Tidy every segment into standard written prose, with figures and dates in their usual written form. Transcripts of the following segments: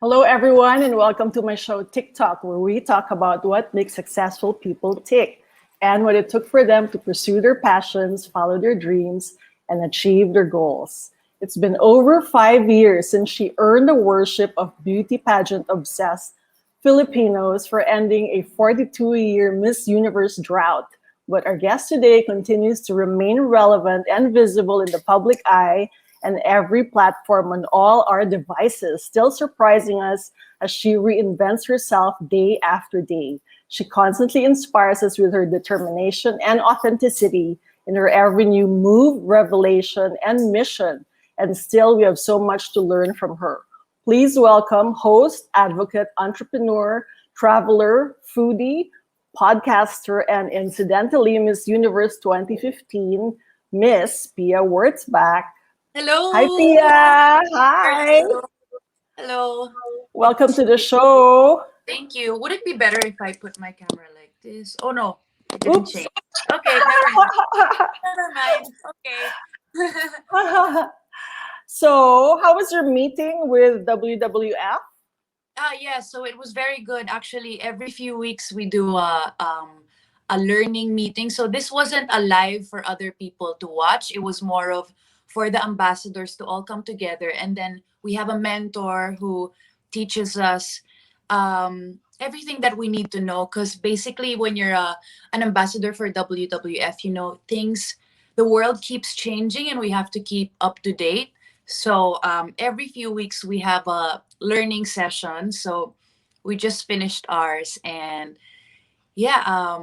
Hello, everyone, and welcome to my show TikTok, where we talk about what makes successful people tick and what it took for them to pursue their passions, follow their dreams, and achieve their goals. It's been over 5 years since she earned the worship of beauty pageant obsessed Filipinos for ending a 42-year Miss Universe drought. But our guest today continues to remain relevant and visible in the public eye and every platform on all our devices, still surprising us as she reinvents herself day after day. She constantly inspires us with her determination and authenticity in her every new move, revelation, and mission. And still, we have so much to learn from her. Please welcome host, advocate, entrepreneur, traveler, foodie, podcaster, and incidentally Miss Universe 2015, Miss Pia Wurtzbach. Hi, Hello. Pia. How are Hi. you? Hello. Welcome to the show. Thank you. Would it be better if I put my camera like this? Oh no, it didn't Oops. change. Okay, never mind. Never mind. Okay. So, how was your meeting with WWF? Yeah, so it was very good. Actually, every few weeks we do a learning meeting. So this wasn't a live for other people to watch. It was more of for the ambassadors to all come together, and then we have a mentor who teaches us everything that we need to know. Because basically, when you're an ambassador for WWF, things, the world keeps changing, and we have to keep up to date. So every few weeks we have a learning session. So we just finished ours, and yeah,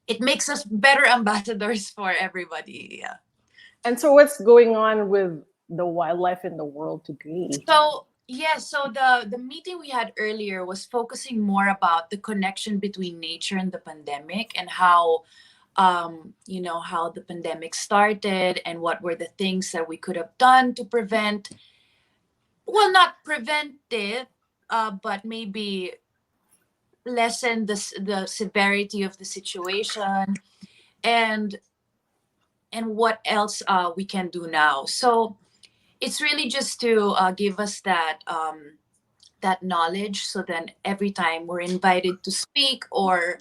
it makes us better ambassadors for everybody. Yeah. And so, what's going on with the wildlife in the world today? So yeah, so the meeting we had earlier was focusing more about the connection between nature and the pandemic, and how how the pandemic started and what were the things that we could have done to prevent, well, not prevent it, but maybe lessen the severity of the situation, and what else we can do now. So it's really just to give us that knowledge, so then every time we're invited to speak or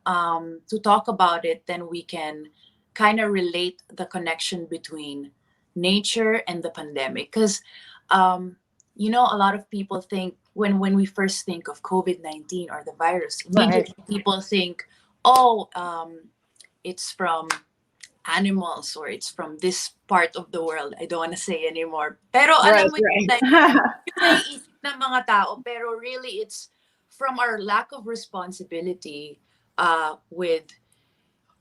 to talk about it, then we can kind of relate the connection between nature and the pandemic. Because a lot of people think, when we first think of COVID-19 or the virus, Right. immediately people think, oh, it's from animals, or it's from this part of the world. I don't want to say anymore. Pero Right, alam mo yun, like, right. yung naiisip ng mga tao, pero really it's from our lack of responsibility with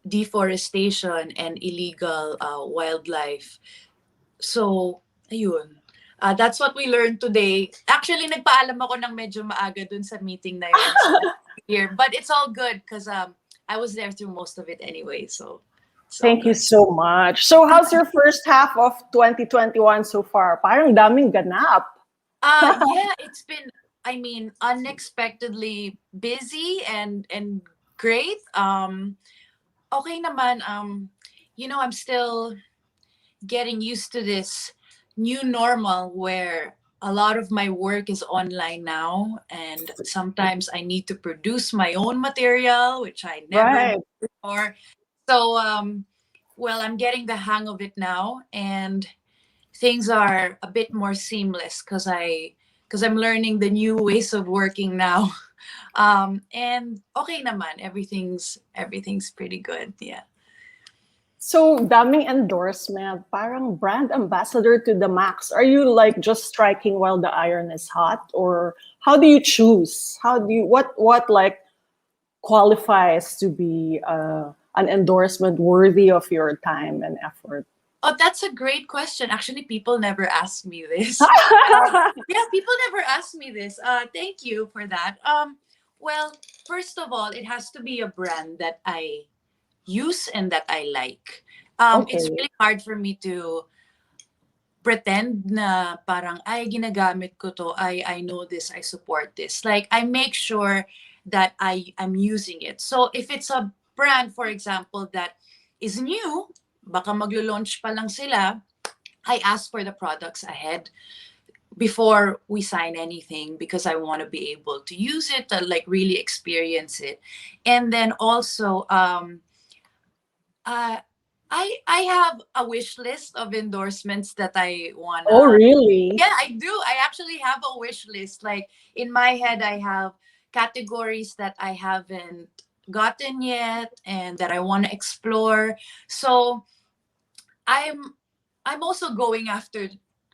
deforestation and illegal wildlife. So, ayun. That's what we learned today. Actually, nagpaalam ako ng medyo maaga dun sa meeting na yun. So, here. But it's all good because I was there through most of it anyway. So, it's all Thank you good. so much. So, how's your first half of 2021 so far? Parang daming ganap. Yeah, it's been, I mean, unexpectedly busy and great. Okay naman. I'm still getting used to this new normal where a lot of my work is online now, and sometimes I need to produce my own material, which I never Right. did before. So, well, I'm getting the hang of it now, and things are a bit more seamless because I'm learning the new ways of working now. And okay naman, everything's pretty good. Yeah. So, daming endorsement, parang brand ambassador to the max. Are you like just striking while the iron is hot, or how do you choose? How do you what like qualifies to be an endorsement worthy of your time and effort? Oh, that's a great question. Actually, people never ask me this. Yeah, people never ask me this. Thank you for that. Well, first of all, it has to be a brand that I use and that I like. It's Okay, really hard for me to pretend na parang ay ginagamit ko to, I know this, I support this. Like, I make sure that I'm using it. So if it's a brand, for example, that is new, baka maglo-launch pa lang sila, I ask for the products ahead. before we sign anything, because I want to be able to use it, to like really experience it. And then also, uh, I have a wish list of endorsements that I Oh, wanna. really? Yeah, I do. I actually have a wish list. Like in my head, I have categories that I haven't gotten yet and that I want to explore. So I'm I'm also going after,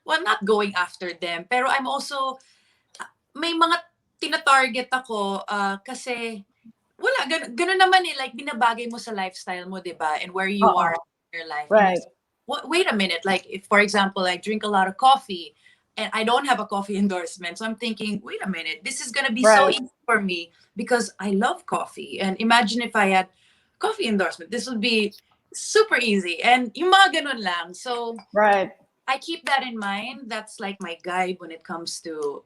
well, not going after them, pero I'm also may mga tina-target ako, kasi wala, ganun naman eh, like binabagay mo sa lifestyle mo, 'di ba? And where you are Uh-oh. in your life. And Right, it's, wait a minute, like if for example I drink a lot of coffee and I don't have a coffee endorsement. So I'm thinking, wait a minute, this is gonna be so right, easy for me because I love coffee. And imagine if I had coffee endorsement, this would be super easy. And yung mga ganun lang. So right. I keep that in mind. That's like my guide when it comes to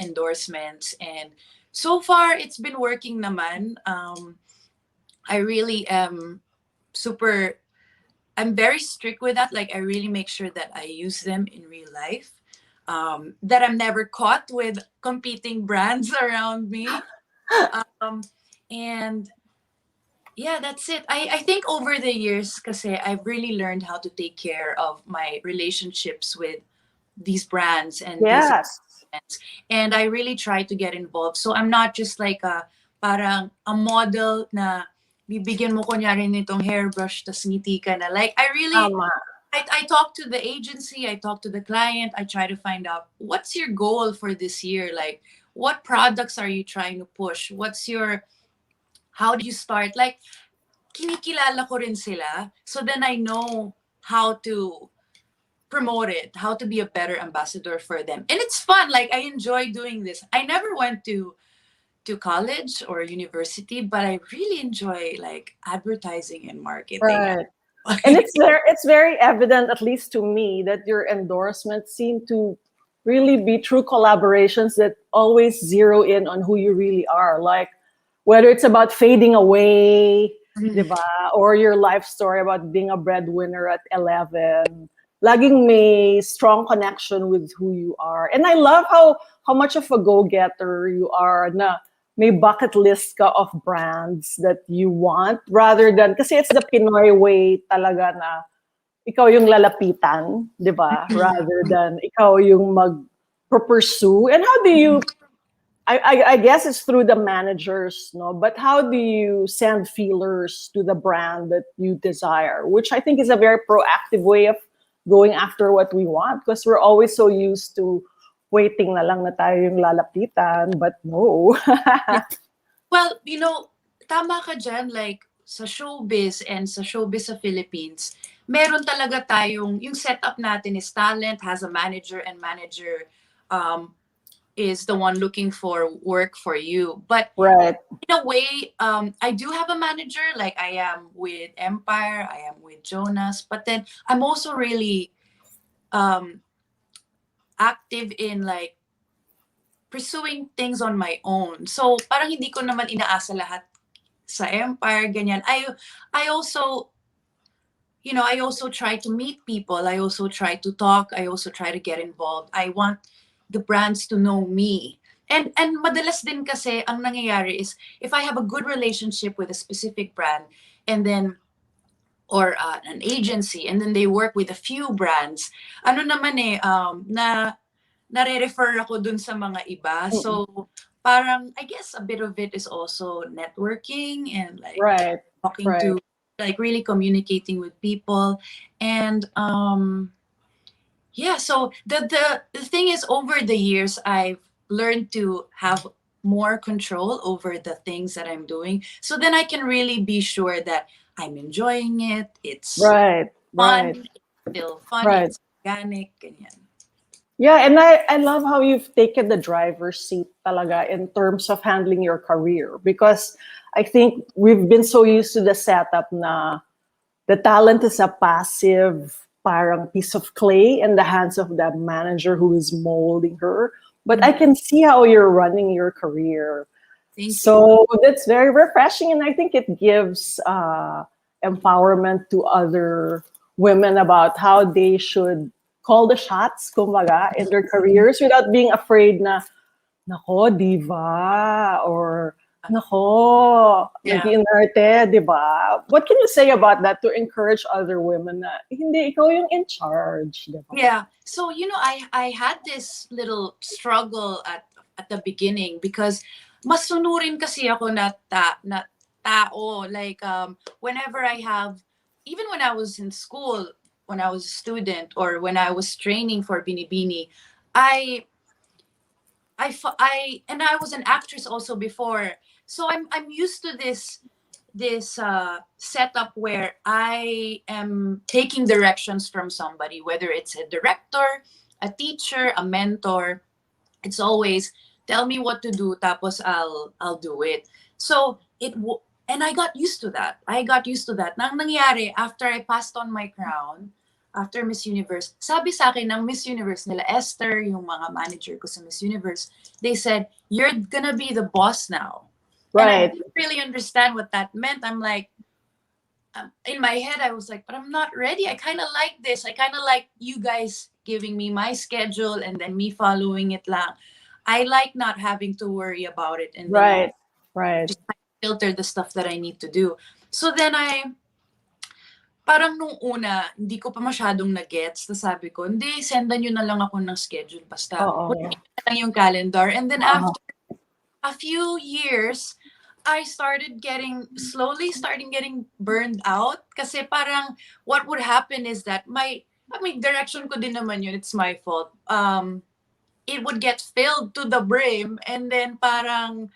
endorsements. And so far, it's been working naman. I really am super, I'm very strict with that. Like, I really make sure that I use them in real life, that I'm never caught with competing brands around me. Um, and yeah, that's it. I think over the years, kasi I've really learned how to take care of my relationships with these brands and these Yes. events. And I really try to get involved. So I'm not just like a parang a model na bibigyan mo kunyari nitong hairbrush tas ngiti ka na. Like I really Tama. I talk to the agency, I talk to the client, I try to find out what's your goal for this year? Like what products are you trying to push? What's your, how do you start? Like kinikilala ko rin sila. So then I know how to promote it, how to be a better ambassador for them. And it's fun. Like I enjoy doing this. I never went to college or university, but I really enjoy like advertising and marketing. Right. And it's very evident, at least to me, that your endorsements seem to really be true collaborations that always zero in on who you really are. Like whether it's about fading away, diba? Or your life story about being a breadwinner at 11. Laging may strong connection with who you are. And I love how much of a go-getter you are na may bucket list ka of brands that you want rather than, kasi it's the Pinoy way talaga na ikaw yung lalapitan, di ba? Rather than ikaw yung mag-pursue. And how do you, I guess it's through the managers, no? But how do you send feelers to the brand that you desire? Which I think is a very proactive way of going after what we want because we're always so used to waiting na lang na tayo yung lalapitan, but no. Well, tama ka dyan, like, sa showbiz and sa showbiz sa Philippines, meron talaga tayong, yung setup natin is talent has a manager and manager um, is the one looking for work for you. But Right. in a way, I do have a manager, like I am with Empire, I am with Jonas, but then I'm also really um, active in like pursuing things on my own. So parang hindi ko naman inaasa lahat sa Empire, ganyan. I also, I also try to meet people. I also try to talk. I also try to get involved. I want the brands to know me. And madalas din kasi ang nangyayari is if I have a good relationship with a specific brand and then or an agency and then they work with a few brands, ano naman eh na nare-refer ako dun sa mga iba. Mm. So parang I guess a bit of it is also networking and like Right. talking Right. to, like really communicating with people. And yeah, so the thing is over the years I've learned to have more control over the things that I'm doing, so then I can really be sure that I'm enjoying it, it's Right. fun, Right. it's still funny, Right. it's organic, ganyan. Yeah, and I love how you've taken the driver's seat talaga in terms of handling your career because I think we've been so used to the setup na the talent is a passive parang piece of clay in the hands of the manager who is molding her. But I can see how you're running your career. Thank you. So that's very refreshing, and I think it gives empowerment to other women about how they should call the shots, kumbaga, in their careers without being afraid na, nako, diva, or nako, Yeah. nag-inerte, di ba? What can you say about that to encourage other women na hindi ikaw yung in charge, di ba? Yeah. So, I had this little struggle at the beginning because masunurin kasi ako na tao. Like, whenever I have, even when I was in school, when I was a student, or when I was training for Binibini, I, and I was an actress also before. So I'm used to this setup where I am taking directions from somebody, whether it's a director, a teacher, a mentor. It's always tell me what to do, tapos I'll do it. So and I got used to that. I got used to that. Nang nangyari after I passed on my crown, after Miss Universe, sabi sa akin ng Miss Universe nila Esther, yung mga manager ko sa Miss Universe, they said, "You're gonna be the boss now." And I Right. didn't really understand what that meant. I'm like, in my head, I was like, but I'm not ready. I kind of like this. I kind of like you guys giving me my schedule and then me following it lang. I like not having to worry about it and then Right. just filter the stuff that I need to do. So then parang nung una, hindi ko pa masyadong na-gets. Tapos sabi ko, hindi, sendan nyo na lang ako ng schedule. Basta, Oo. put lang yung calendar. And then Uh-huh. after a few years, I slowly starting getting burned out. Kasi parang, what would happen is that direction ko din naman yun, it's my fault. It would get filled to the brim, and then parang,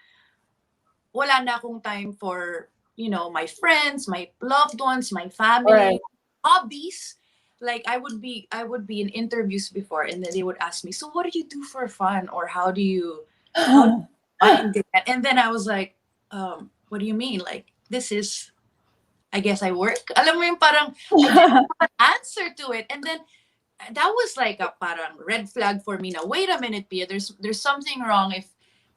wala na akong time for, my friends, my loved ones, my family, Right. hobbies. Like I would be in interviews before, and then they would ask me, so what do you do for fun, or how do you find it? And then I was like, what do you mean? Like, this is, I guess I work. Alam mo yung parang, I didn't have an answer to it. And then that was like a parang red flag for me now. Wait a minute, Pia, there's something wrong if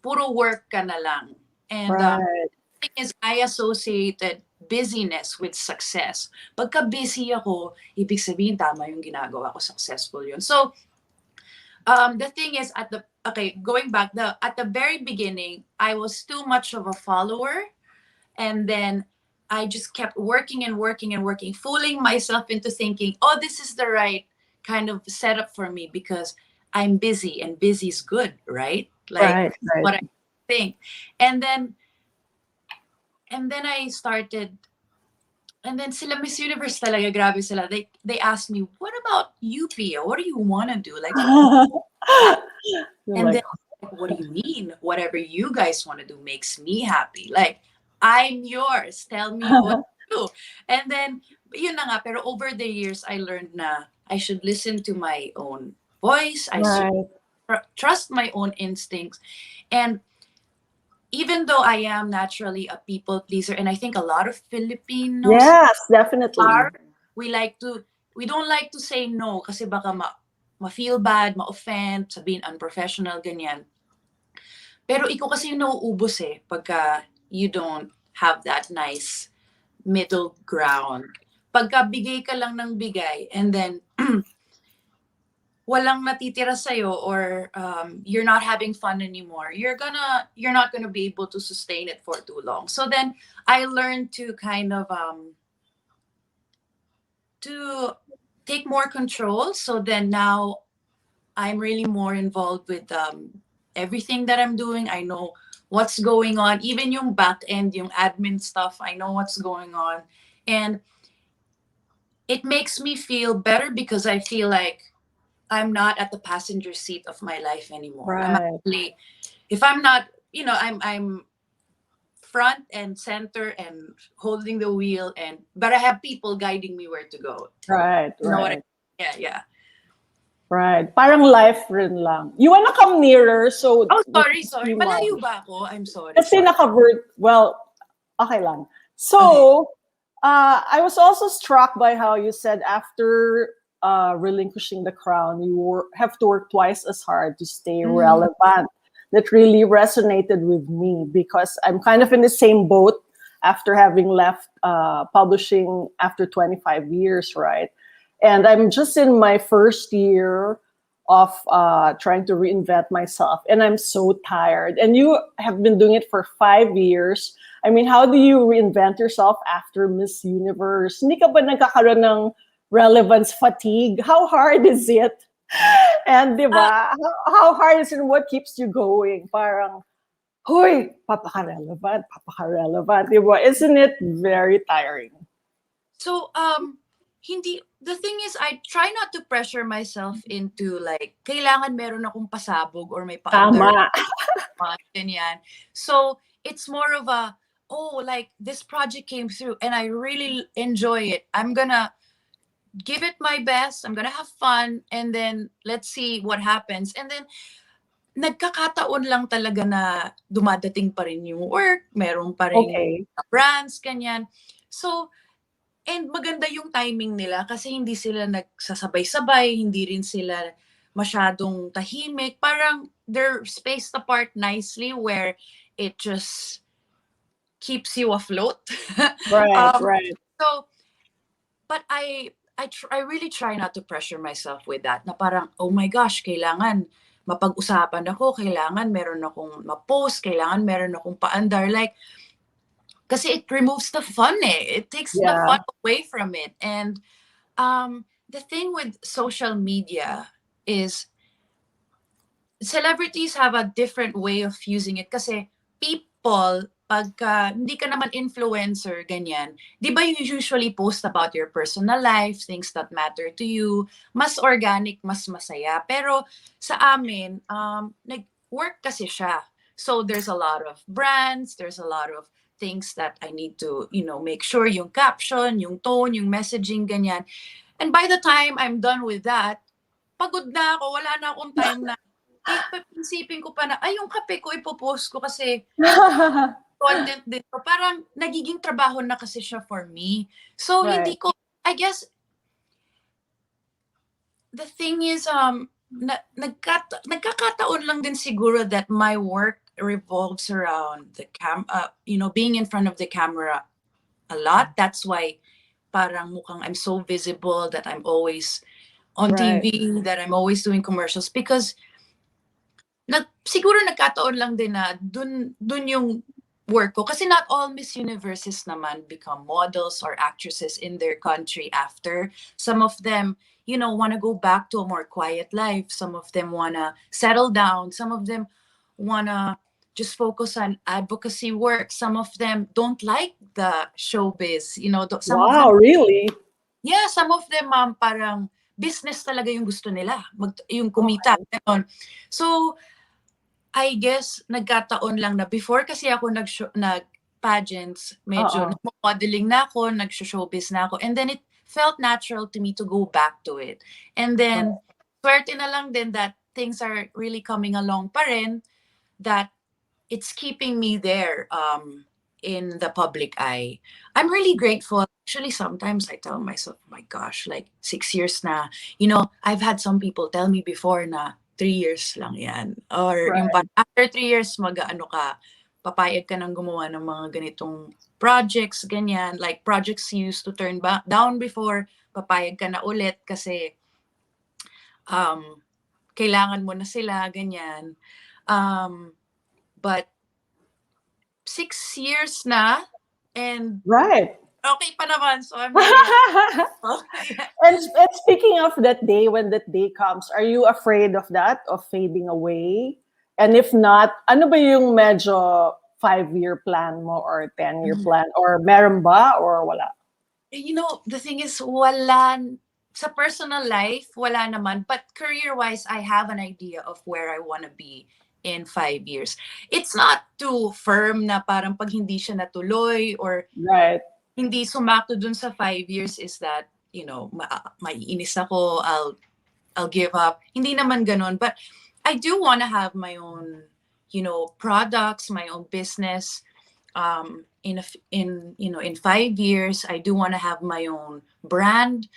puro work ka na lang. And Right. the thing is, I associated busyness with success. Pagka busy ako, ibig sabihin tama yung ginagawa ko, successful yun. So, the thing is, going back, at the very beginning, I was too much of a follower, and then I just kept working and working and working, fooling myself into thinking, oh, this is the right kind of setup for me because I'm busy, and busy is good, right? Like Right. what I think. And then I started, and then sila Miss Universe talaga, grabe sila. They asked me, what about you, Pia? What do you want to do? Like, You're and like, then, what do you mean? Whatever you guys want to do makes me happy. Like, I'm yours. Tell me what to do. And then, yun na nga, pero over the years, I learned na I should listen to my own voice. I should right. trust my own instincts. And even though I am naturally a people pleaser, and I think a lot of Filipinos Yes, definitely. are, we don't like to say no kasi baka ma-feel bad, ma-offend, sabihin unprofessional, ganyan. Pero ikaw kasi yung nauubos pagka you don't have that nice middle ground. Pagka bigay ka lang ng bigay, and then walang natitira sa'yo, or you're not having fun anymore, you're not gonna be able to sustain it for too long. So then I learned to kind of to take more control. So then now I'm really more involved with everything that I'm doing. I know what's going on, even yung back end, yung admin stuff, I know what's going on. And it makes me feel better because I feel like I'm not at the passenger seat of my life anymore. I'm Right. actually, if I'm not, I'm front and center and holding the wheel, but I have people guiding me where to go. Right. You know what Right. Yeah. Right. Parang life rin lang. You wanna come nearer, so Oh, we sorry. can see more. Malayo ba ako? I'm sorry. Kasi well, okay lang. So, I was also struck by how you said after relinquishing the crown, you have to work twice as hard to stay relevant. That really resonated with me because I'm kind of in the same boat after having left publishing after 25 years, right? And I'm just in my first year of trying to reinvent myself. And I'm so tired. And you have been doing it for 5 years. I mean, how do you reinvent yourself after Miss Universe? Hindi ka ba nagkakaroon ng relevance fatigue? How hard is it? And di Uh, ba, how hard is it and what keeps you going? Parang, hoy, papaka-relevant, di ba? Isn't it very tiring? so hindi, the thing is, I try not to pressure myself into like kailangan meron akong pasabog or may paandar Tama. ganyan. So it's more of a, oh, like this project came through and I really enjoy it. I'm gonna give it my best. I'm gonna have fun, and then let's see what happens. And then nagkakataon lang talaga na dumadating pa rin yung work, meron pa rin Okay. brands, ganyan. So, and maganda yung timing nila kasi hindi sila nagsasabay-sabay, hindi rin sila masyadong tahimik. Parang they're spaced apart nicely where it just keeps you afloat. Right, um, right. so, but I really try not to pressure myself with that. Na parang, oh my gosh, kailangan mapag-usapan ako, kailangan meron akong ma-post, kailangan meron akong paandar. Like, kasi it removes the fun eh. It takes the Yeah. fun away from it. And the thing with social media is celebrities have a different way of using it kasi people, pagka hindi ka naman influencer, ganyan, di ba you usually post about your personal life, things that matter to you, mas organic, mas masaya. Pero sa amin, nag-work kasi siya. So there's a lot of brands, there's a lot of things that I need to, make sure yung caption, yung tone, yung messaging, ganyan. And by the time I'm done with that, pagod na ako, wala na akong time na isipin ko pa na, ay, yung kape ko ipopost ko kasi content dito. Parang nagiging trabaho na kasi siya for me. So, Right. hindi ko, I guess, the thing is, nagkakataon lang din siguro that my work revolves around the being in front of the camera a lot. That's why parang mukhang I'm so visible, that I'm always on Right. TV, that I'm always doing commercials because siguro nagkataon lang din na dun yung work ko. Kasi not all Miss Universes naman become models or actresses in their country after. Some of them, want to go back to a more quiet life. Some of them want to settle down. Some of them want to just focus on advocacy work. Some of them don't like the showbiz. Some of them, Wow, really? yeah, some of them parang business talaga yung gusto nila. Yung kumita. Ganon. So, I guess nagkataon lang na before kasi ako nag-pageants, medyo Uh-uh. modeling na ako, nag-showbiz na ako, and then it felt natural to me to go back to it. And then, swerte na lang din that things are really coming along pa rin, that it's keeping me there in the public eye. I'm really grateful. Actually, sometimes I tell myself, my gosh, like 6 years na. I've had some people tell me before na 3 years lang yan. Or yung Right. after 3 years, mag-ano ka, papayag ka nang gumawa ng mga ganitong projects, ganyan. Like projects you used to turn down before, papayag ka na ulit kasi kailangan mo na sila, ganyan. But 6 years na, and Right. okay pa naman. So I'm really And speaking of that day, when that day comes, are you afraid of that, of fading away? And if not, ano ba yung medyo 5-year plan mo or 10-year plan? Or meron ba or wala? The thing is, wala, sa personal life, wala naman. But career-wise, I have an idea of where I want to be in 5 years. It's not too firm na parang pag hindi siya natuloy or Right. hindi sumakto dun sa 5 years is that, maiinis ako, I'll give up. Hindi naman ganun. But I do want to have my own, products, my own business. In 5 years, I do want to have my own brand.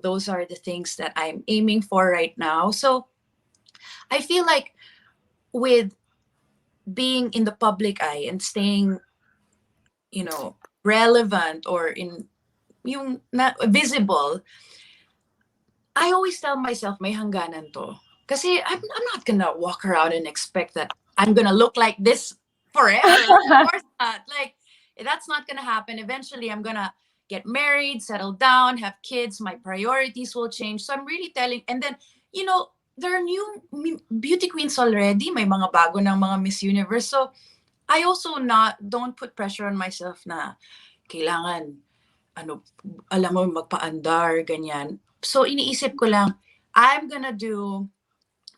Those are the things that I'm aiming for right now. So I feel like with being in the public eye and staying, relevant or visible, I always tell myself, may hangganan to. Kasi I'm not gonna walk around and expect that I'm gonna look like this forever. Of course not. Like, that's not gonna happen. Eventually, I'm gonna get married, settle down, have kids. My priorities will change. So I'm really telling, and then, there are new beauty queens already. May mga bago ng mga Miss Universe. So I also don't put pressure on myself na kailangan, ano, alam mo, magpaandar, ganyan. So, iniisip ko lang, I'm gonna do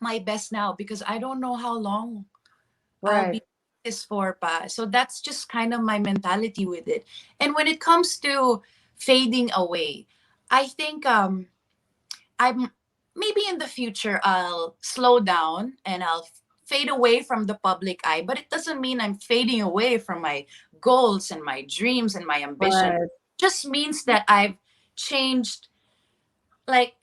my best now because I don't know how long I'll Right. be this for pa. So that's just kind of my mentality with it. And when it comes to fading away, I think I'm maybe in the future I'll slow down and I'll fade away from the public eye, but it doesn't mean I'm fading away from my goals and my dreams and my ambition. Right. Just means that I've changed, like,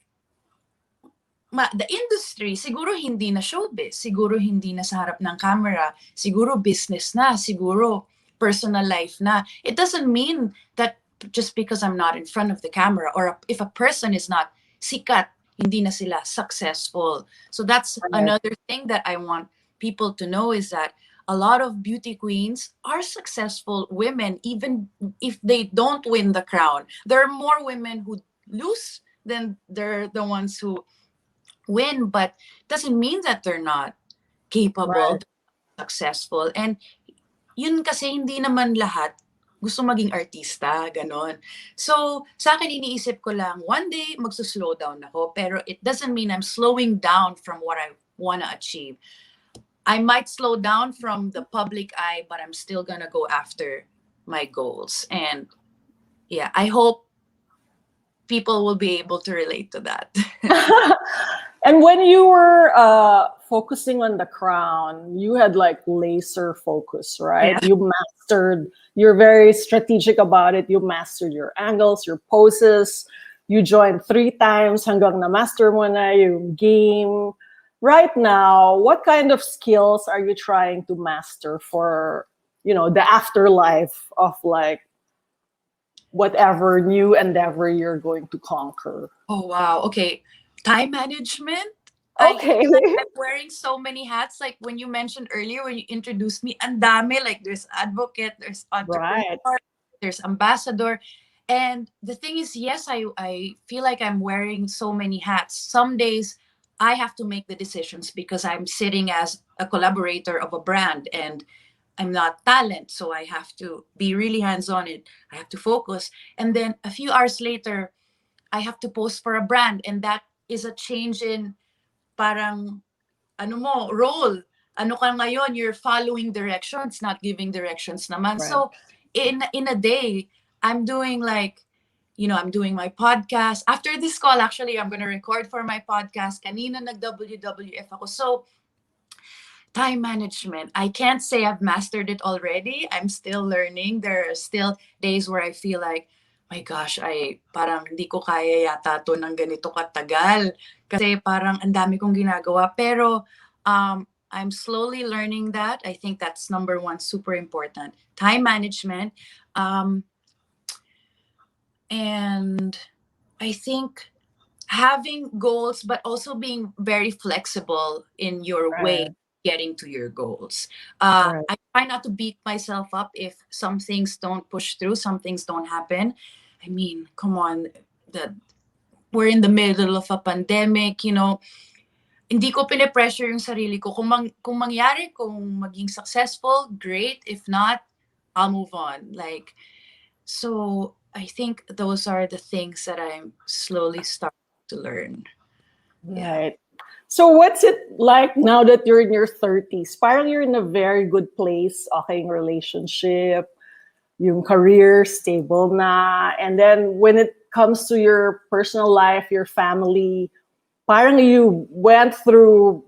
the industry. Siguro hindi na showbiz, siguro hindi na sa harap ng camera, siguro business na, siguro personal life na. It doesn't mean that just because I'm not in front of the camera, or if a person is not sikat, hindi na sila successful. So that's Right. another thing that I want people to know, is that a lot of beauty queens are successful women, even if they don't win the crown. There are more women who lose than they're the ones who win, but doesn't mean that they're not capable, Right. successful. And yun kasi, hindi naman lahat gusto maging artista, ganon. So, sa akin, iniisip ko lang, one day, magsuslow down ako, pero it doesn't mean I'm slowing down from what I want to achieve. I might slow down from the public eye, but I'm still gonna go after my goals. And yeah, I hope people will be able to relate to that. And when you were focusing on the crown, you had like laser focus, right? Yeah. You're very strategic about it. You mastered your angles, your poses. You joined 3 times hanggang na-master mo na yung game. Right now, what kind of skills are you trying to master for, the afterlife of like whatever new endeavor you're going to conquer? Oh, wow. Okay. Time management. I Okay. feel like I'm wearing so many hats. Like when you mentioned earlier, when you introduced me, and dami, like there's advocate, there's entrepreneur, Right. there's ambassador. And the thing is, yes, I feel like I'm wearing so many hats. Some days I have to make the decisions because I'm sitting as a collaborator of a brand, and I'm not talent. So I have to be really hands on it. I have to focus. And then a few hours later, I have to post for a brand, and that is a change in parang role. Ano ka ngayon, you're following directions, not giving directions naman. Right. So in a day, I'm doing like, I'm doing my podcast. After this call, actually, I'm gonna record for my podcast. Kanina nag-WWF ako. So time management, I can't say I've mastered it already. I'm still learning. There are still days where I feel like, my gosh, parang hindi ko kaya yata to ng ganito katagal. Kasi parang ang dami kong ginagawa. Pero I'm slowly learning that. I think that's number one, super important. Time management. And I think having goals, but also being very flexible in your way Right. getting to your goals. Right. I try not to beat myself up if some things don't push through, some things don't happen. I mean, come on, we're in the middle of a pandemic, hindi ko pine-pressure yung sarili ko. Kung mangyari, kung maging successful, great. If not, I'll move on. Like, so I think those are the things that I'm slowly starting to learn. Yeah. Right. So what's it like now that you're in your 30s? Parang you're in a very good place, okay, yung relationship, yung career, stable na. And then when it comes to your personal life, your family, parang you went through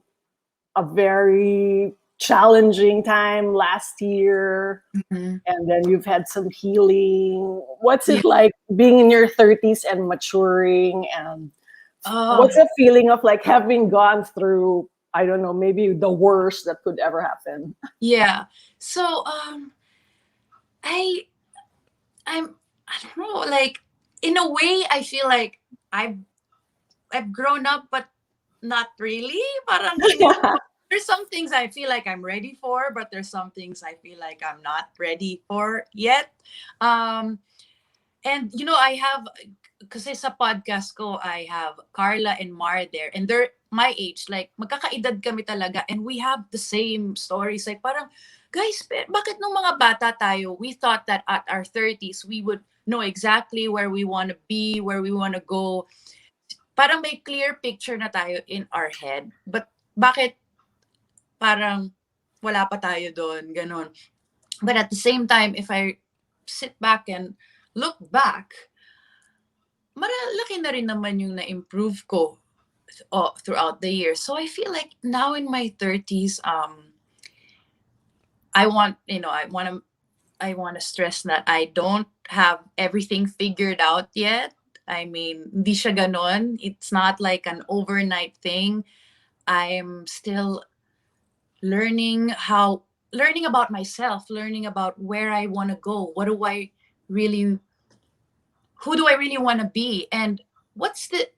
a very challenging time last year. Mhm. And then you've had some healing. What's Yeah. it like being in your 30s and maturing, and Oh, what's the feeling of like having gone through, I don't know, maybe the worst that could ever happen? yeah. So I I'm I don't know, like, in a way I feel like I've I've grown up, but not really. Parang feeling ko, there's some things I feel like I'm ready for, but there's some things I feel like I'm not ready for yet. Um, and I have, kasi sa podcast ko, I have Carla and Mar there, and they're my age, like magkakaedad kami talaga, and we have the same stories. Like parang, guys, bakit nung mga bata tayo, we thought that at our 30s we would know exactly where we want to be, where we want to go. Parang may clear picture na tayo in our head. But bakit parang wala pa tayo doon, ganon. But at the same time, if I sit back and look back, malaki na rin naman yung na-improve ko throughout the years. So I feel like now in my 30s, I want, I want to stress that I don't have everything figured out yet. I mean, hindi siya ganon. It's not like an overnight thing. I'm still learning about myself, learning about where I want to go. Really who do I really want to be? And what's the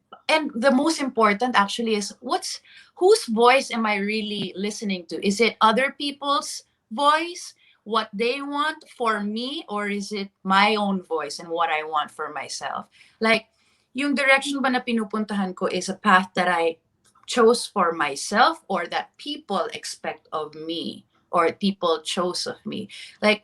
most important actually is whose voice am I really listening to? Is it other people's voice, what they want for me, or is it my own voice and what I want for myself? Like, yung direction ba na pinupuntahan ko is a path that I chose for myself, or that people expect of me, or people chose of me? Like,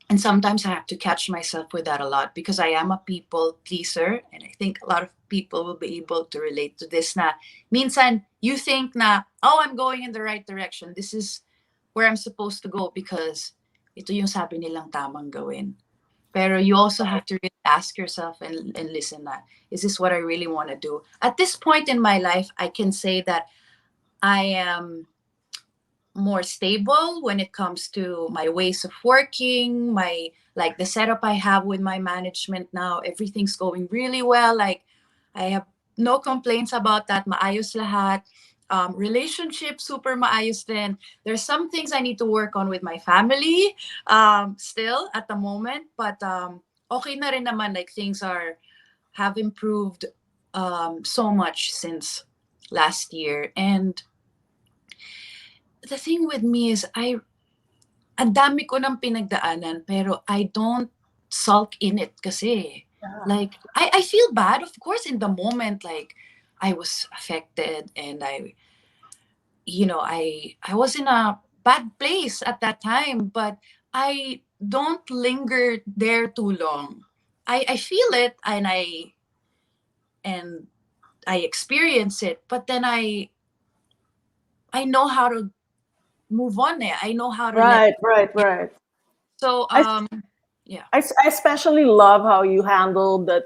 and sometimes I have to catch myself with that a lot, because I am a people pleaser, and I think a lot of people will be able to relate to this. Na minsan you think na, oh, I'm going in the right direction. This is where I'm supposed to go because ito yung sabi nilang tamang gawin. Pero you also have to really ask yourself and listen na, is this what I really want to do? At this point in my life, I can say that I am more stable when it comes to my ways of working, my like the setup I have with my management now. Everything's going really well. Like, I have no complaints about that. Maayos lahat. Relationship super maayos din. There's some things I need to work on with my family still at the moment, but okay na rin naman. Like, things have improved so much since last year. And the thing with me is, ang dami ko ng pinagdaanan, pero I don't sulk in it kasi. Yeah. Like, I feel bad, of course, in the moment. Like, I was affected, and I was in a bad place at that time, but I don't linger there too long. I feel it, and I experience it, but then I know how to move on there. I know how to let. Right. So I, yeah. I especially love how you handled that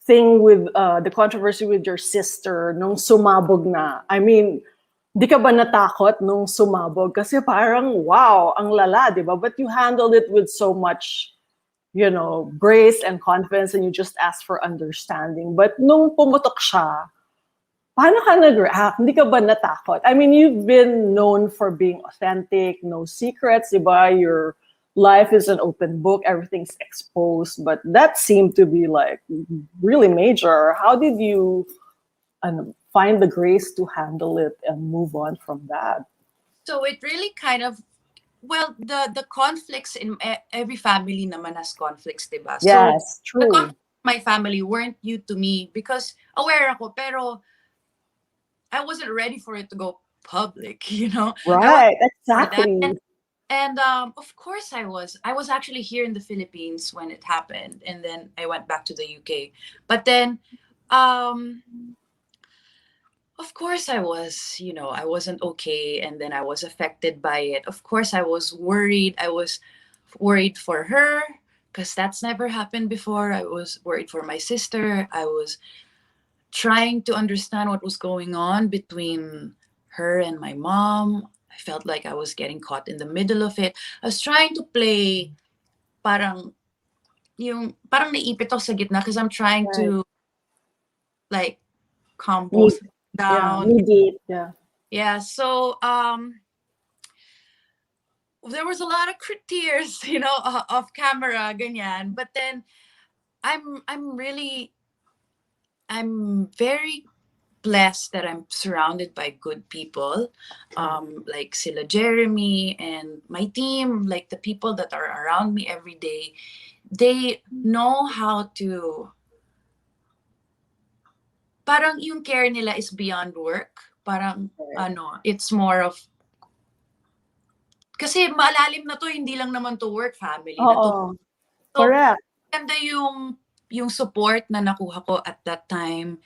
thing with the controversy with your sister nung sumabog na. I mean, di ka ba natakot nung sumabog? Kasi parang, wow, ang lala, di ba? But you handled it with so much, grace and confidence, and you just asked for understanding. But nung pumutok siya, paano ka nag-react? Hindi ka ba natakot? I mean, you've been known for being authentic, no secrets, di ba? Your life is an open book, everything's exposed, but that seemed to be like really major. How did you find the grace to handle it and move on from that? So it really kind of, well, the conflicts in every family naman has conflicts, diba? So Yes, the true. conflicts in my family weren't new to me, because aware ako, pero I wasn't ready for it to go public, I wasn't Right, for that. exactly. And of course I was actually here in the Philippines when it happened, and then I went back to the UK. But then um of course I wasn't okay, and then I was affected by it. Of course I was worried. I was worried for her, because that's never happened before. I was worried for my sister. I was trying to understand what was going on between her and my mom. I felt like I was getting caught in the middle of it. I was trying to play parang parang naipit ako sa gitna, because I'm trying Right. to, like, Me, compose yeah, down. mediate, yeah. Yeah, so there was a lot of tears, off camera, ganyan. But then I'm very blessed that I'm surrounded by good people, like sila Jeremy and my team, like the people that are around me every day. They know how to, parang yung care nila is beyond work. Parang, it's more of, kasi malalim na to, hindi lang naman to work, family na to. Oo. So, Correct. ganda yung support na nakuha ko at that time.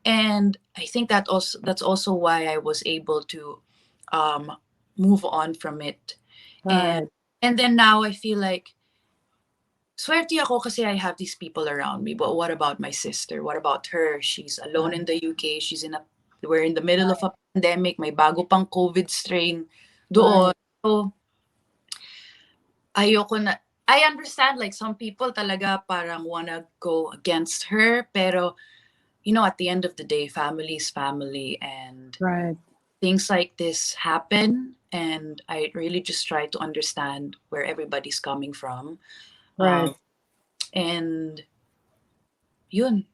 And I think that's also why I was able to move on from it. Right. And then now I feel like, swerte ako kasi I have these people around me. But what about my sister? What about her? She's alone in the UK. We're in the middle of a pandemic. May bago pang COVID strain doon. So, ayoko na. I understand like some people talaga parang wanna go against her. Pero, at the end of the day, family is family. And things like this happen. And I really just try to understand where everybody's coming from. And yun,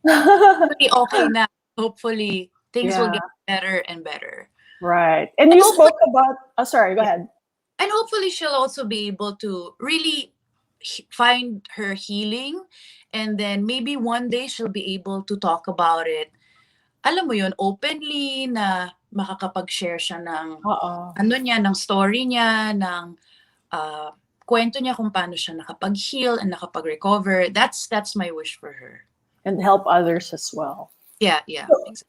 pretty okay na. Hopefully, things will get better and better. Right. And you spoke about, sorry, go ahead. And hopefully she'll also be able to really find her healing. And then maybe one day she'll be able to talk about it. Alam mo yun, openly na makakapag-share siya ng, ng story niya, ng kwento niya kung paano siya nakapag-heal and nakapag-recover. That's my wish for her. And help others as well. Yeah.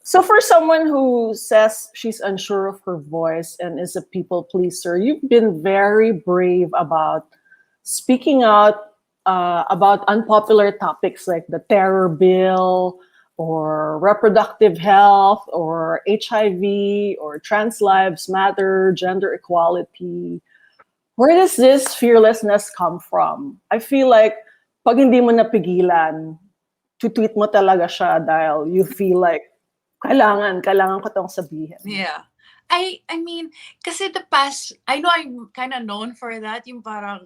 So for someone who says she's unsure of her voice and is a people pleaser, you've been very brave about speaking out about unpopular topics like the terror bill or reproductive health or HIV or trans lives matter, gender equality. Where does this fearlessness come from? I feel like pag hindi mo napigilan, tweet mo talaga siya dahil you feel like kailangan ko tong sabihin. Yeah. I mean, kasi the past, I know I'm kind of known for that, yung parang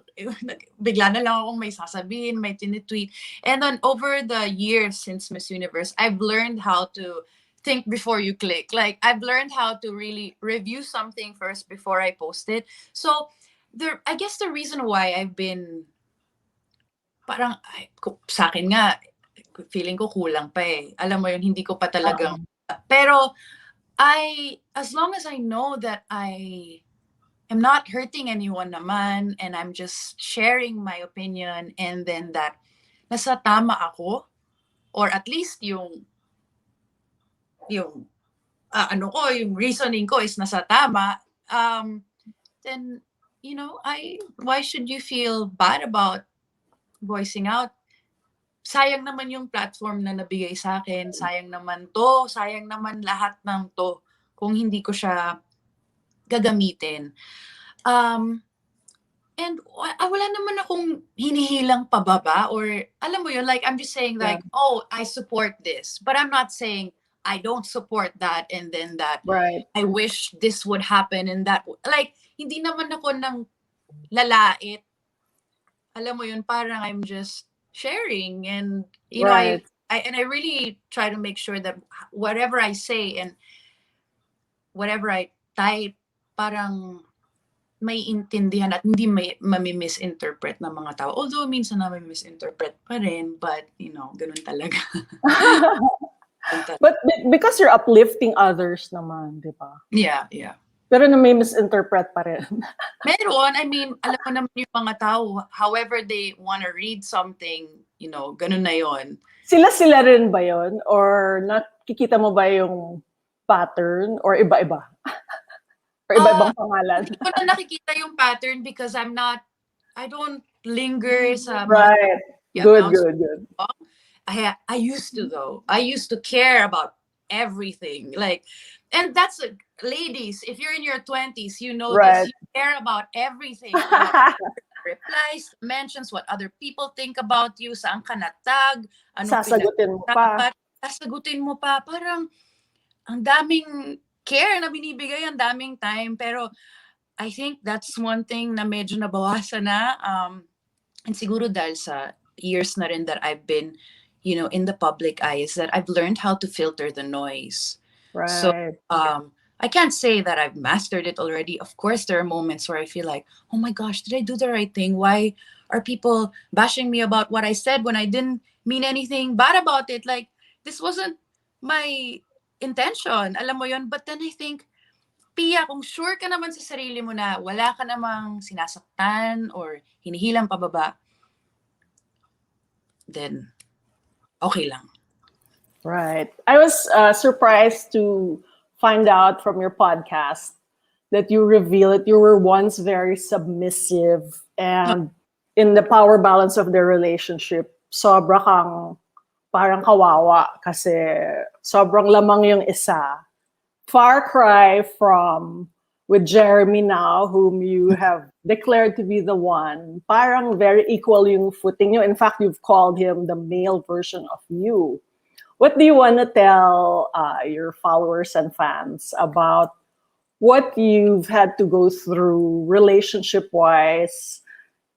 bigla na lang akong may sasabihin, may tinitweet. And then over the years since Miss Universe, I've learned how to think before you click. Like, I've learned how to really review something first before I post it. So, I guess the reason why I've been, parang, sa akin nga, feeling ko kulang pa eh. Alam mo yun, hindi ko pa talagang, pero, as long as I know that I am not hurting anyone naman, and I'm just sharing my opinion, and then that nasa tama ako, or at least yung yung reasoning ko is nasa tama, then, why should you feel bad about voicing out? Sayang naman yung platform na nabigay sa akin, sayang naman lahat ng to kung hindi ko siya gagamitin. And wala naman akong hinihilang pababa, or alam mo yun, like I'm just saying like, I support this, but I'm not saying I don't support that, and then that I wish this would happen, and that, like, hindi naman ako ng lalait. Alam mo yun, parang I'm just sharing, and I really try to make sure that whatever I say and whatever I type, parang may intindihan at hindi mami-misinterpret ng mga tao. Although minsan na may misinterpret pa rin, but ganun talaga. But because you're uplifting others naman, di ba? Yeah. Pero na may misinterpret pa rin. Meron. I mean, alam mo naman yung mga tao, however they wanna read something, ganun na yon. Sila rin ba yon? Or nakikita mo ba yung pattern? Or iba-iba? Or iba-ibang pangalan? Hindi ko na nakikita yung pattern because I don't linger sa right. Good. I used to though. I used to care about everything. Like, and that's ladies, if you're in your 20s, you know this. You care about everything. Replies, mentions, what other people think about you, saan ka natag, sasagutin mo pa. Parang ang daming care na binibigay, ang daming time. Pero I think that's one thing na medyo nabawasan na. And siguro dahil sa years na rin that I've been, in the public eye is that I've learned how to filter the noise. So Right. I can't say that I've mastered it already. Of course, there are moments where I feel like, oh my gosh, did I do the right thing? Why are people bashing me about what I said when I didn't mean anything bad about it? Like, this wasn't my intention. Alam mo yon. But then I think, Pia, kung sure ka naman sa sarili mo na wala ka namang sinasaktan or hinihilang pababa, then okay lang. Right. I was surprised to find out from your podcast that you reveal that you were once very submissive, and in the power balance of the relationship, sobra kang parang kawawa kasi sobrang lamang yung isa. Far cry from with Jeremy now, whom you have declared to be the one. Parang very equal yung footing nyo. In fact, you've called him the male version of you. What do you want to tell your followers and fans about what you've had to go through relationship-wise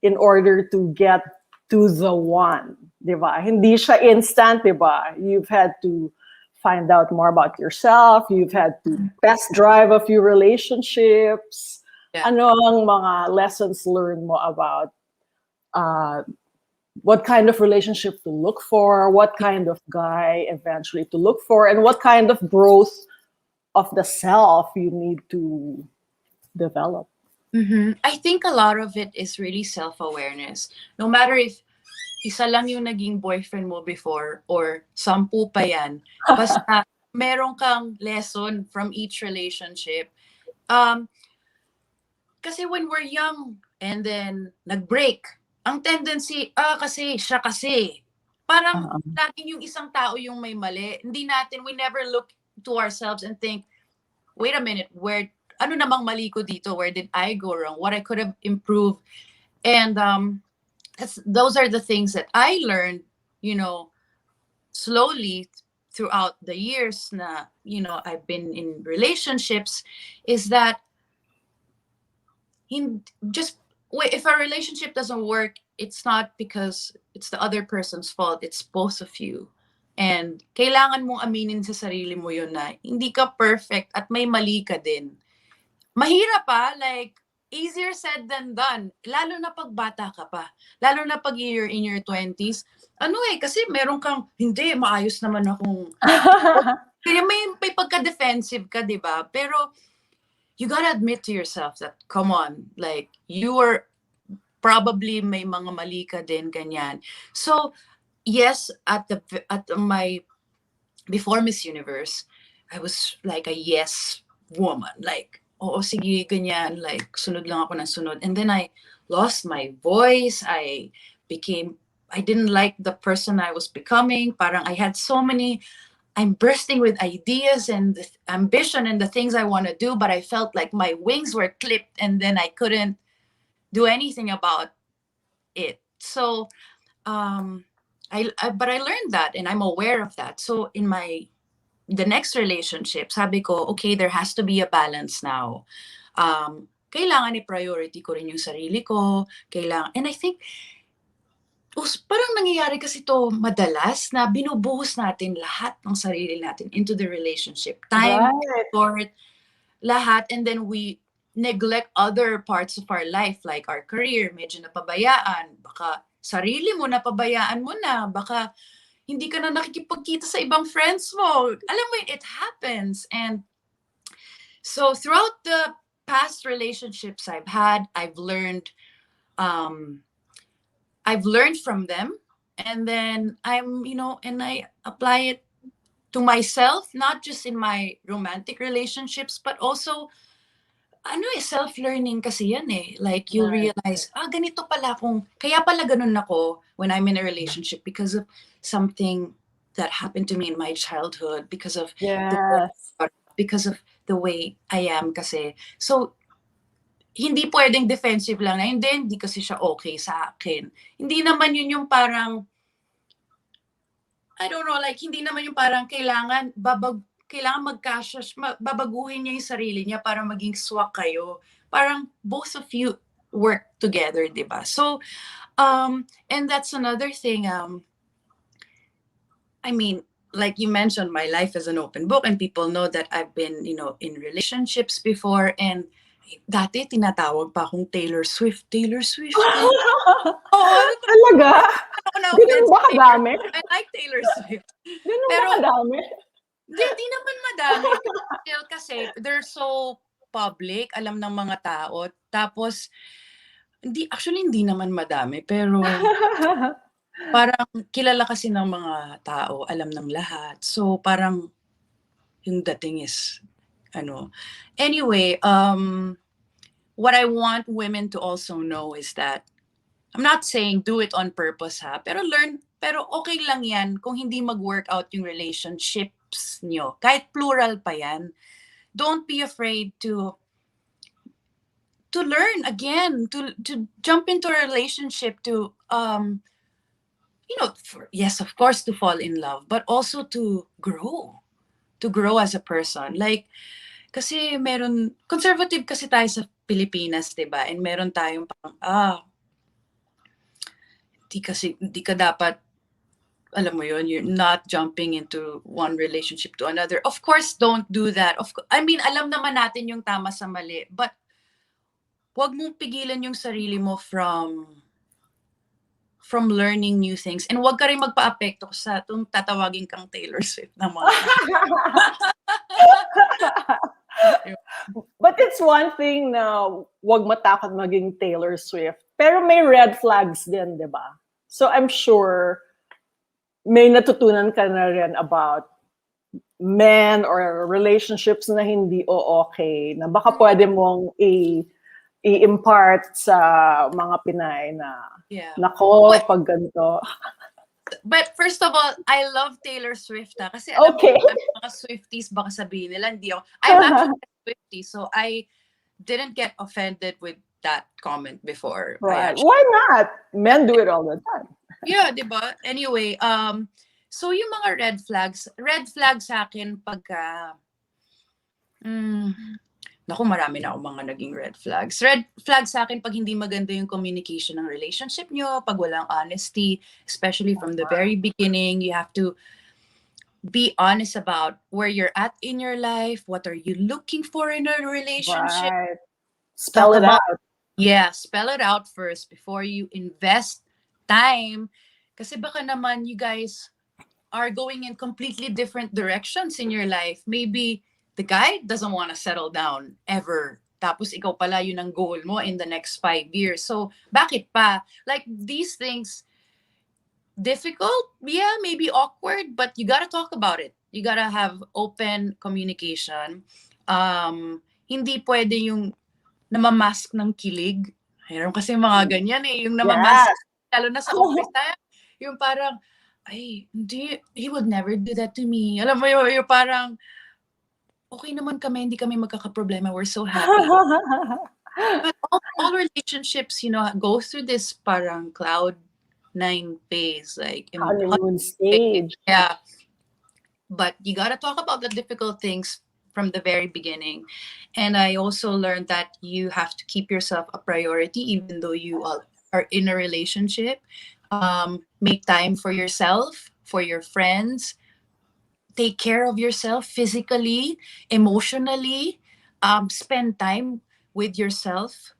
in order to get to the one, di ba? Hindi siya instant, di ba? You've had to find out more about yourself. You've had to test drive a few relationships. Yeah. Ano ang mga lessons learned mo about what kind of relationship to look for, what kind of guy eventually to look for, and what kind of growth of the self you need to develop? I think a lot of it is really self-awareness. No matter if isa lang yung naging boyfriend mo before or 10 pa yan, basta meron kang lesson from each relationship. Kasi when we're young and then nag-break, ang tendency, kasi, siya kasi. Parang laging yung isang tao yung may mali. We never look to ourselves and think, wait a minute, ano namang mali ko dito? Where did I go wrong? What I could have improved? And those are the things that I learned, slowly throughout the years na, I've been in relationships, is that if a relationship doesn't work, it's not because it's the other person's fault. It's both of you. And kailangan mong aminin sa sarili mo yun na hindi ka perfect at may mali ka din. Mahirap like, easier said than done. Lalo na pag bata ka pa. Lalo na pag you're in your 20s. Kasi meron kang, hindi, maayos naman akong... Kaya may pagka-defensive ka, di ba? Pero, you gotta admit to yourself that, come on, like, you are probably may mga mali ka din, ganyan. So, yes, before Miss Universe, I was like a yes woman. Like, oo, sige, ganyan. Like, sunod lang ako ng sunod. And then I lost my voice. I didn't like the person I was becoming. Parang I had I'm bursting with ideas and the ambition and the things I want to do, but I felt like my wings were clipped and then I couldn't do anything about it. So, but I learned that and I'm aware of that. So in the next relationship, sabi ko, okay, there has to be a balance now. Kailangan i-priority ko rin yung sarili ko. And I think, parang nangyayari kasi to madalas na binubuhos natin lahat ng sarili natin into the relationship. Time, effort, lahat. And then we neglect other parts of our life like our career. Medyo napabayaan. Baka sarili mo napabayaan mo na. Baka hindi ka na nakikipagkita sa ibang friends mo. Alam mo, it happens. And so throughout the past relationships I've had, I've learned from them, and then and I apply it to myself, not just in my romantic relationships, but also, self-learning kasi yan eh. Like, you'll realize, ganito pala kaya pala ganun ako when I'm in a relationship because of something that happened to me in my childhood, because of the way I am kasi. So, hindi pwedeng defensive lang na, hindi kasi siya okay sa akin. Hindi naman yun yung parang, I don't know, like, hindi naman yung parang kailangan babaguhin niya yung sarili niya para maging swak kayo. Parang both of you work together, di ba? So, and that's another thing, I mean, like you mentioned, my life is an open book and people know that I've been, in relationships before, and dati tinatawag pa akong Taylor Swift. Taylor Swift. Oo, Talaga? ako Ganun na-offense ba sa Taylor kadami? Swift. I like Taylor Swift. Ganun ba Pero, kadami? di naman madami. Pero still kasi, they're so public, alam ng mga tao. Tapos, hindi naman madami, pero parang kilala kasi ng mga tao, alam ng lahat. So, parang yung dating is, Anyway, what I want women to also know is that, I'm not saying do it on purpose ha, pero okay lang yan kung hindi mag-work out yung relationships nyo. Kahit plural pa yan. Don't be afraid to learn again, to jump into a relationship, to yes, of course, to fall in love, but also to grow as a person. Like, kasi conservative kasi tayo sa Pilipinas, 'di ba? And meron tayong parang, hindi ka dapat, alam mo yun, you're not jumping into one relationship to another. Of course, don't do that. I mean, alam naman natin yung tama sa mali, but wag mong pigilan yung sarili mo from learning new things. And wag ka rin magpa-apekto sa tatawagin kang Taylor Swift ng mga But it's one thing na wag matakot maging Taylor Swift. Pero may red flags din, di ba? So I'm sure may natutunan ka na rin about men or relationships na hindi okay, na baka pwede mong i-impart sa mga Pinay na, nako, pag ganito. But first of all, I love Taylor Swift kasi Okay. alam mo, mga Swifties baka sabihin nila, hindi ako. I'm actually a Swiftie, so I didn't get offended with that comment before. Right. Why not? Men do it all the time. Yeah, di ba? Anyway, so yung mga red flags sa akin pagka, naku, marami na akong mga naging red flags. Red flags sa akin pag hindi maganda yung communication ng relationship nyo, pag walang honesty, especially from the very beginning. You have to be honest about where you're at in your life, what are you looking for in a relationship. Right. Spell it out. Yeah, spell it out first before you invest time. Kasi baka naman you guys are going in completely different directions in your life. Maybe the guy doesn't want to settle down ever. Tapos ikaw pala yun ang goal mo in the next 5 years. So, bakit pa? Like, these things, difficult? Yeah, maybe awkward, but you gotta talk about it. You gotta have open communication. Hindi pwede yung namamask ng kilig. Mayroon kasi mga ganyan yung namamask. Lalo na sa office tayo. Yung parang, ay, hindi, he would never do that to me. Alam mo yung parang, okay naman kami, hindi kami magkakaproblema. We're so happy. But all relationships, go through this parang cloud 9 phase, like honeymoon stage. Yeah. But you gotta talk about the difficult things from the very beginning. And I also learned that you have to keep yourself a priority, even though you are in a relationship. Make time for yourself, for your friends. Take care of yourself physically, emotionally. Spend time with yourself.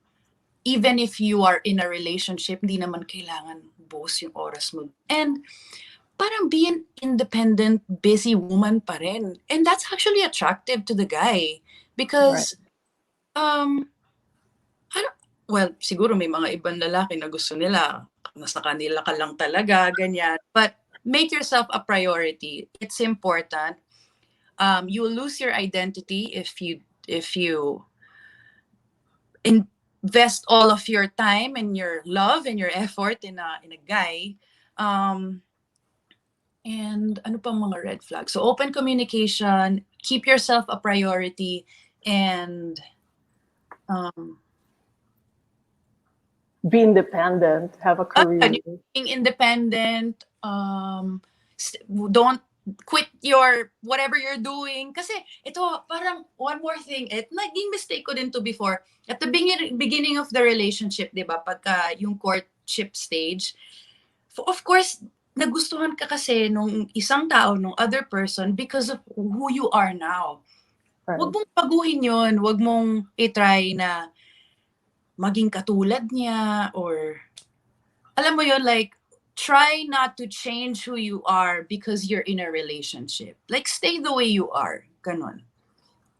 Even if you are in a relationship, hindi naman kailangan buos yung oras mo. And parang be an independent, busy woman pa rin. And that's actually attractive to the guy. Because, siguro may mga ibang lalaki na gusto nila, nasa kanila ka lang talaga, ganyan. But make yourself a priority. It's important. You will lose your identity if you invest all of your time and your love and your effort in a guy. And ano pa mga red flags? So open communication, keep yourself a priority, and be independent, have a career. Being independent, don't quit your whatever you're doing. Kasi ito, parang one more thing, naging mistake ko din to before. At the beginning of the relationship, di ba, pagka yung courtship stage, of course, nagustuhan ka kasi nung isang tao, nung other person because of who you are now. Right. Huwag mong baguhin yun. Huwag mong i-try na maging katulad niya or alam mo yun, like, try not to change who you are because you're in a relationship. Like, stay the way you are. Ganon.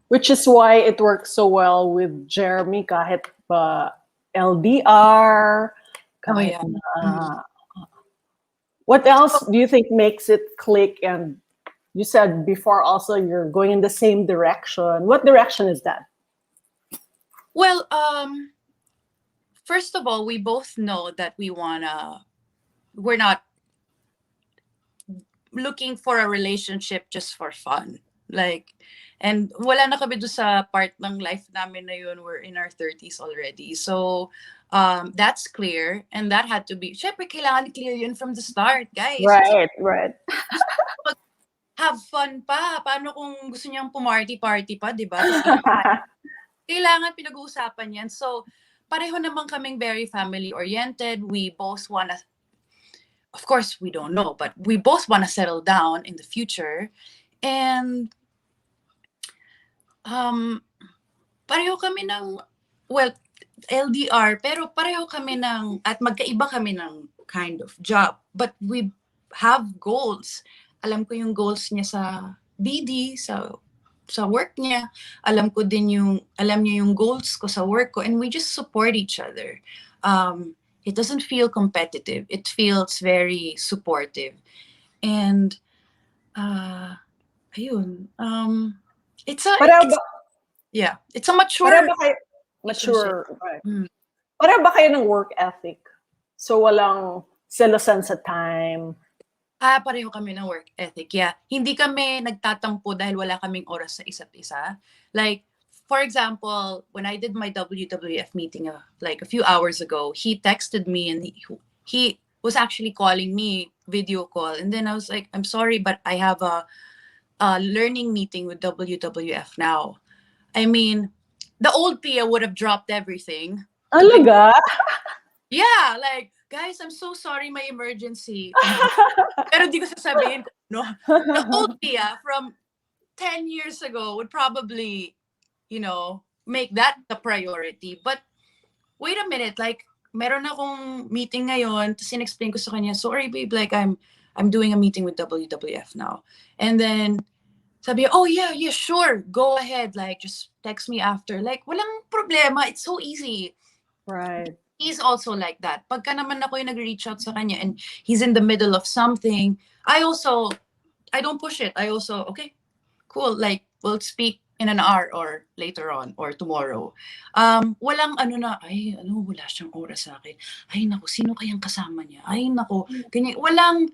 Which is why it works so well with Jeremy kahit pa LDR, kahit yeah. na, what else do you think makes it click? And you said before also you're going in the same direction. What direction is that? Well, first of all, we both know that we're not looking for a relationship just for fun. Like, and wala na kami doon sa part ng life namin na yun. We're in our 30s already. So, that's clear. And that had to be, syempre, kailangan clear yun from the start, guys. Right. Have fun pa. Paano kung gusto niyang pumarty-party pa, di ba? Kailangan pinag-uusapan yan. So, pareho naman kaming very family-oriented. We both wanna, of course, we don't know, but we both wanna settle down in the future. And, pareho kami ng, well, LDR, pero pareho kami ng, at magkaiba kami ng kind of job. But we have goals. Alam ko yung goals niya sa BD, sa work niya. Alam niya yung goals ko sa work ko. And we just support each other. It doesn't feel competitive. It feels very supportive. And, ayun. It's a mature. Pareho ba kayo, mature. Right. Pareho ba kayo ng work ethic? So walang selosan sa time. Pareho kami ng work ethic. Yeah. Hindi kami nagtatampo dahil wala kaming oras sa isa't isa. Like, for example, when I did my WWF meeting like a few hours ago, he texted me and he was actually calling me video call. And then I was like, I'm sorry, but I have a learning meeting with WWF now. I mean, the old Pia would have dropped everything. Alaga? Yeah, like, guys, I'm so sorry, my emergency. Pero di ko sasabihin, no? The old Pia from 10 years ago would probably, make that the priority. But wait a minute, like, meron akong meeting ngayon, tapos in-explain ko sa kanya, sorry babe, like, I'm doing a meeting with WWF now. And then, sabi, oh yeah, sure, go ahead, like, just text me after. Like, walang problema, it's so easy. Right. He's also like that. Pagka naman ako yung nag-reach out sa kanya and he's in the middle of something, I don't push it. I also, okay, cool, like, we'll speak in an hour or later on or tomorrow. Walang wala siyang oras sa akin. Ay, naku, sino kayang kasama niya? Ay, naku, ganyan. Walang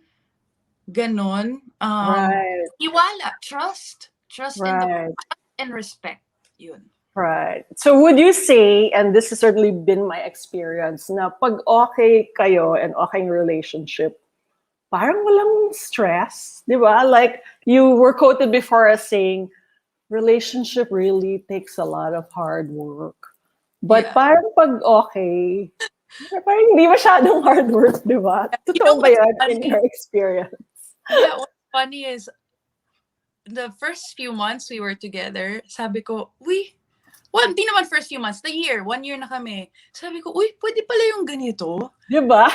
ganon. Right. Iwala, trust Right. and respect. Yun. Right. So would you say, and this has certainly been my experience, na pag okay kayo and okay yung relationship, parang walang stress, di ba? Like, you were quoted before as saying, relationship really takes a lot of hard work. But parang pag okay, parang hindi masyadong hard work, di ba? Totoo ba yan in your experience? Yeah, what's funny is, the first few months we were together, sabi ko, hindi naman first few months, 1 year na kami. Sabi ko, pwede pala yung ganito. Di ba?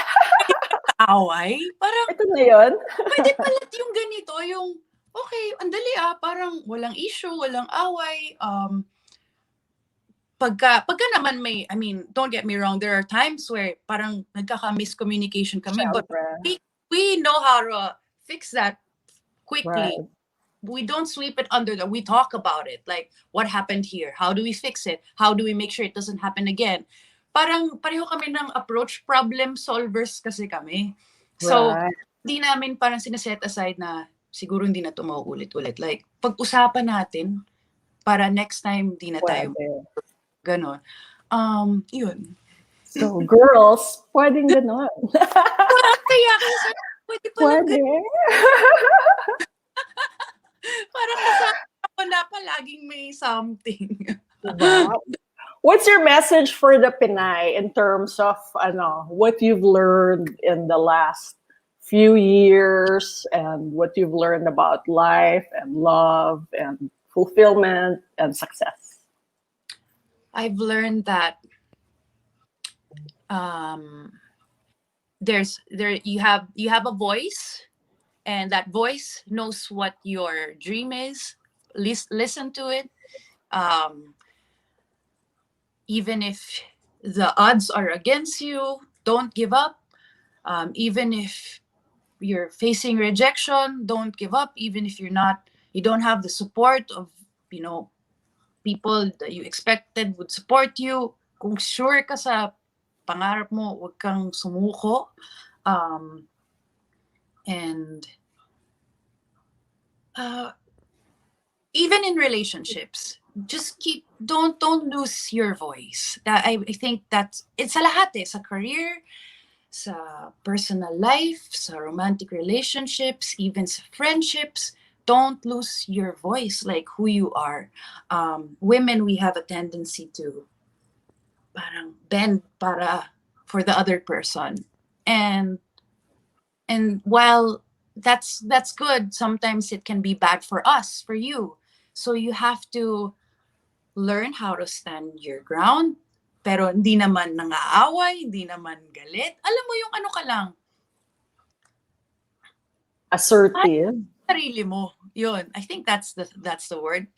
Away? Parang, ito na yun. Pwede pala yung ganito, yung, okay, andali parang walang issue, walang away. Pagka naman don't get me wrong, there are times where parang nagkaka-miscommunication kami, but we know how to fix that quickly. Right. We don't sweep it under we talk about it. Like, what happened here? How do we fix it? How do we make sure it doesn't happen again? Parang pareho kami ng approach, problem solvers kasi kami. So, di namin parang sineset aside na siguro hindi na ito mauulit-ulit. Like, pag-usapan natin para next time di na tayo ganon. Yun. So, girls, pwedeng ganon. Kaya kasi pwede pala ganon. Parang kasama ako na palaging may something. Diba? What's your message for the Pinay in terms of what you've learned in the last few years and what you've learned about life and love and fulfillment and success? I've learned that um, you have a voice, and that voice knows what your dream is. Listen to it. Um, Even if the odds are against you, don't give up. Even if you're facing rejection, don't give up. Even if you don't have the support of, you know, people that you expected would support you. Kung sure ka sa pangarap mo, huwag kang sumuko. Um, and uh, even in relationships, just don't lose your voice. That I think that's it's sa lahat eh, sa career, sa personal life, sa romantic relationships, even sa friendships. Don't lose your voice, like who you are. Women, we have a tendency to parang bend para for the other person, and while that's good, sometimes it can be bad for us, for you. So you have to learn how to stand your ground, pero hindi naman nangaaway, hindi naman galit. Alam mo yung ano ka lang, Assertive. sarili mo. Yun. I think that's the word.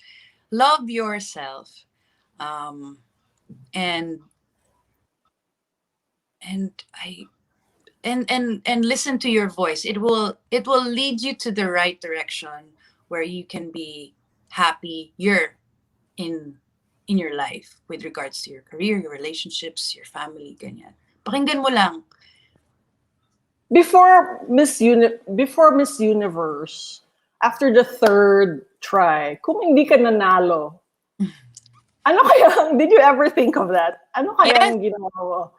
Love yourself. Um, and I and listen to your voice. It will lead you to the right direction where you can be happy. You're in your life with regards to your career, your relationships, your family, ganyan. Pakinggan mo lang. Before Miss Universe, after the third try, kung hindi ka nanalo, ano kaya, did you ever think of that? Ano kaya Yes. ang ginawa mo?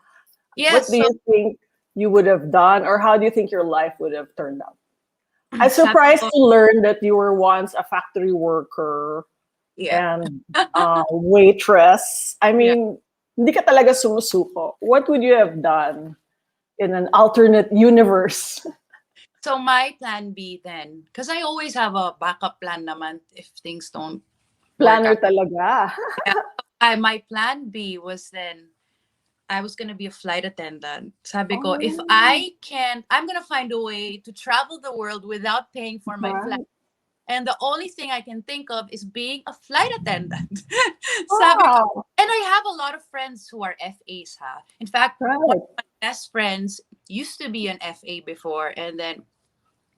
Yes, What do you think you would have done, or how do you think your life would have turned out? I'm sabi surprised ko, to learn that you were once a factory worker yeah. and waitress. I mean, hindi ka talaga sumusuko. What would you have done in an alternate universe? So my plan B then, because I always have a backup plan naman if things don't work Planner out. talaga. My plan B was then I was gonna be a flight attendant. Sabi ko, if Oh, I can't, I'm gonna find a way to travel the world without paying for my flight. right. And the only thing I can think of is being a flight attendant. Sabi ko, Wow. and I have a lot of friends who are FAs, ha. In fact, one Right. of my best friends used to be an FA before, and then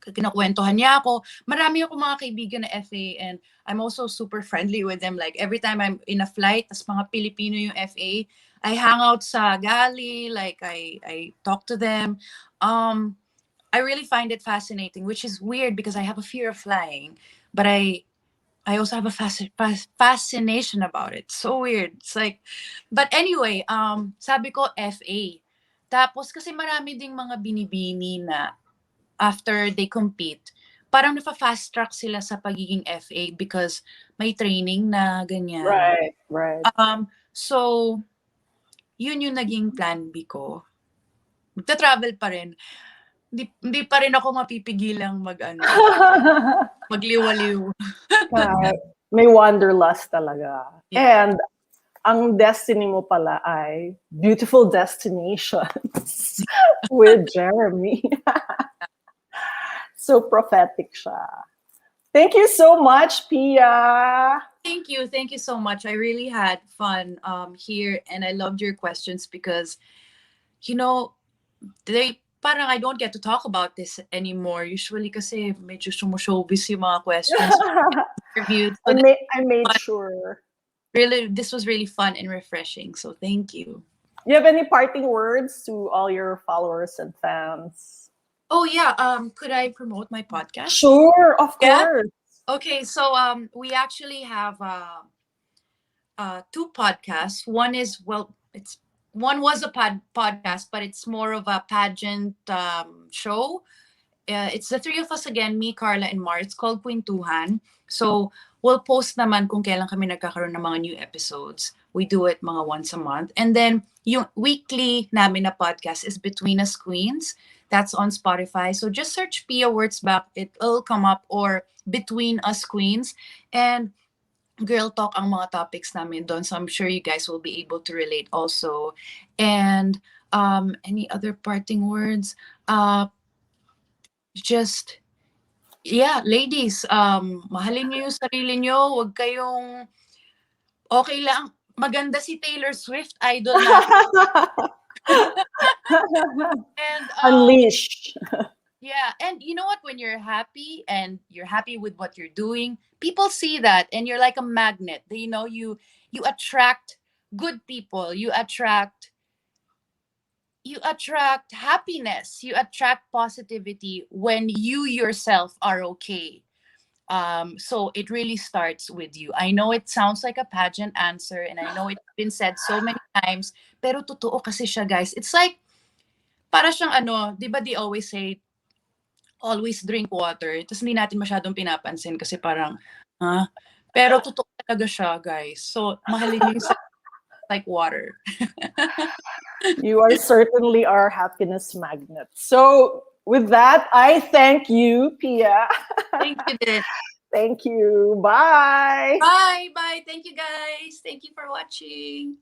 kinakwentuhan niya ako. Marami ako mga kaibigan na FA, and I'm also super friendly with them. Like every time I'm in a flight, tas mga Pilipino yung FA, I hang out sa galley, like I talk to them. I really find it fascinating, which is weird because I have a fear of flying, but I also have a fascination about it. So weird. It's like, but anyway, sabi ko FA. Tapos kasi marami ding mga binibini na after they compete, parang nafa-fast track sila sa pagiging FA because may training na ganyan. Right. Right. So, yun yung naging plan B ko. Magta-travel pa rin. Hindi pa rin ako mapipigilang magliwaliw. May wanderlust talaga. Yeah. And ang destiny mo pala ay Beautiful Destinations with Jeremy. So prophetic siya. Thank you so much, Pia. Thank you so much. I really had fun here, and I loved your questions because, you know, parang I don't get to talk about this anymore. Usually kasi medyo showbiz yung mga questions. Interviewed. So I made sure. really, this was really fun and refreshing. So thank you. You have any parting words to all your followers and fans? Oh yeah. Could I promote my podcast? Sure, of Yeah? course. Okay. So we actually have two podcasts. One was a podcast, but it's more of a pageant show. It's the three of us again, me, Carla, and Mar. It's called Kwentuhan. So we'll post naman kung kailan kami nagkakaroon ng mga new episodes. We do it mga once a month. And then, yung weekly namin na podcast is Between Us Queens. That's on Spotify. So just search Pia Wurtzbach. It'll come up, or Between Us Queens. And girl talk ang mga topics namin doon. So I'm sure you guys will be able to relate also. And any other parting words? Just, yeah, ladies, mahalin niyo yung sarili niyo. Huwag kayong, okay lang. Maganda si Taylor Swift, idol natin. And Unleash. yeah, and you know what? When you're happy and you're happy with what you're doing, people see that, and you're like a magnet. You know, you attract good people. You attract happiness. You attract positivity when you yourself are okay. So it really starts with you. I know it sounds like a pageant answer, and I know it's been said so many times, pero totoo kasi siya, guys. It's like, para siyang ano, di ba they always say, always drink water. Tapos hindi natin masyadong pinapansin kasi parang, pero totoo talaga siya, guys. So, mahalin niyo yung like water. You are certainly our happiness magnet. So with that, I thank you, Pia. Thank you, din. Thank you. Bye. Bye. Thank you, guys. Thank you for watching.